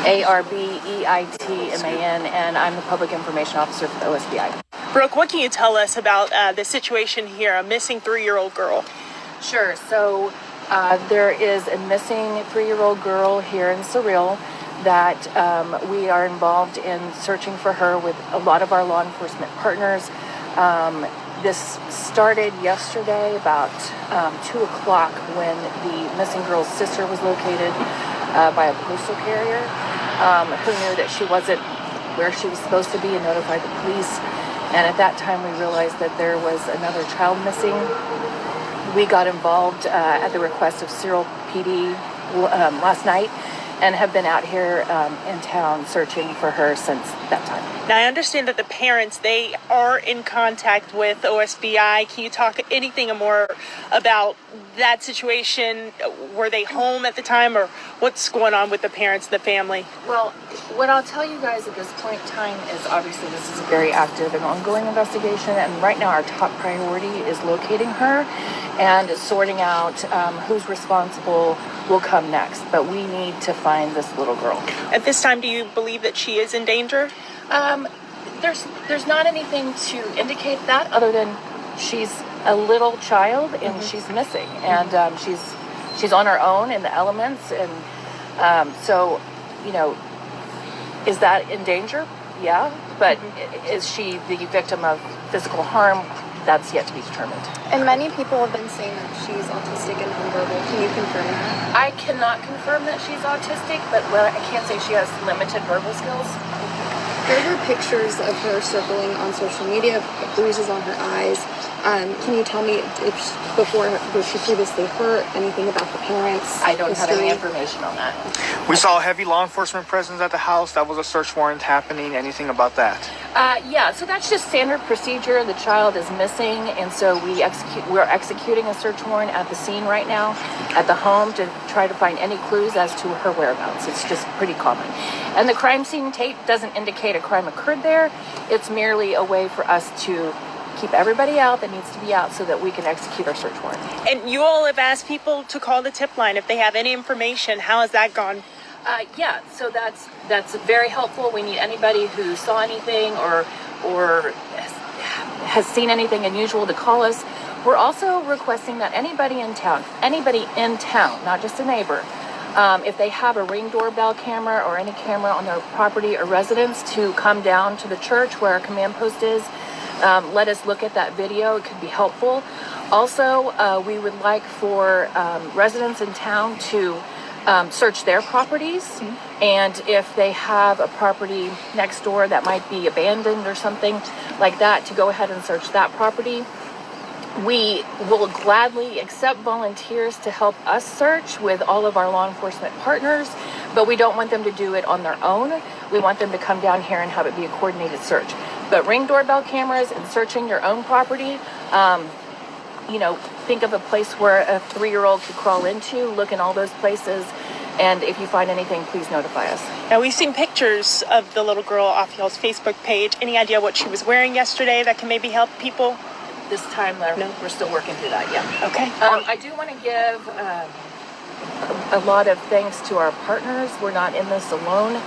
Arbeitman, and I'm the Public Information Officer for the OSBI. Brooke, what can you tell us about the situation here, a missing 3-year-old girl? Sure. So there is a missing 3-year-old girl here in Cyril that we are involved in searching for her with a lot of our law enforcement partners. This started yesterday about 2 o'clock when the missing girl's sister was located by a postal carrier who knew that she wasn't where she was supposed to be and notified the police. And at that time, we realized that there was another child missing. We got involved at the request of Cyril PD last night and have been out here in town searching for her since that time. Now, I understand that the parents, they are in contact with OSBI. Can you talk anything more about that situation? Were they home at the time, or what's going on with the parents, the family? Well, what I'll tell you guys at this point in time is obviously this is a very active and ongoing investigation, and right now our top priority is locating her and sorting out who's responsible will come next. But we need to find this little girl. At this time, do you believe that she is in danger? There's not anything to indicate that other than she's a little child and she's missing, and she's on her own in the elements, and so is that in danger? Yeah, but is she the victim of physical harm? That's yet to be determined. And many people have been saying that she's autistic and nonverbal. Can you confirm that? I cannot confirm that she's autistic, but I can say she has limited verbal skills. There were pictures of her circling on social media, bruises on her eyes. Can you tell me if was she previously hurt? Anything about the parents? I don't have any information on that. We saw a heavy law enforcement presence at the house. That was a search warrant happening. Anything about that? Yeah, so that's just standard procedure. The child is missing, and so we're executing a search warrant at the scene right now at the home to try to find any clues as to her whereabouts. It's just pretty common. And the crime scene tape doesn't indicate a crime occurred there. It's merely a way for us to keep everybody out that needs to be out so that we can execute our search warrant. And you all have asked people to call the tip line if they have any information. How has that gone? Yeah, so that's very helpful. We need anybody who saw anything or has seen anything unusual to call us. We're also requesting that anybody in town, not just a neighbor, if they have a Ring doorbell camera or any camera on their property or residence, to come down to the church where our command post is. Let us look at that video. It could be helpful. Also, we would like for residents in town to search their properties, and if they have a property next door that might be abandoned or something like that, to go ahead and search that property. We will gladly accept volunteers to help us search with all of our law enforcement partners, but we don't want them to do it on their own. We want them to come down here and have it be a coordinated search. But Ring doorbell cameras and searching your own property, think of a place where a 3-year-old could crawl into, look in all those places, and if you find anything, please notify us. Now, we've seen pictures of the little girl off y'all's Facebook page. Any idea what she was wearing yesterday that can maybe help people? This time, we're still working through that, yeah. Okay. I do want to give a lot of thanks to our partners. We're not in this alone.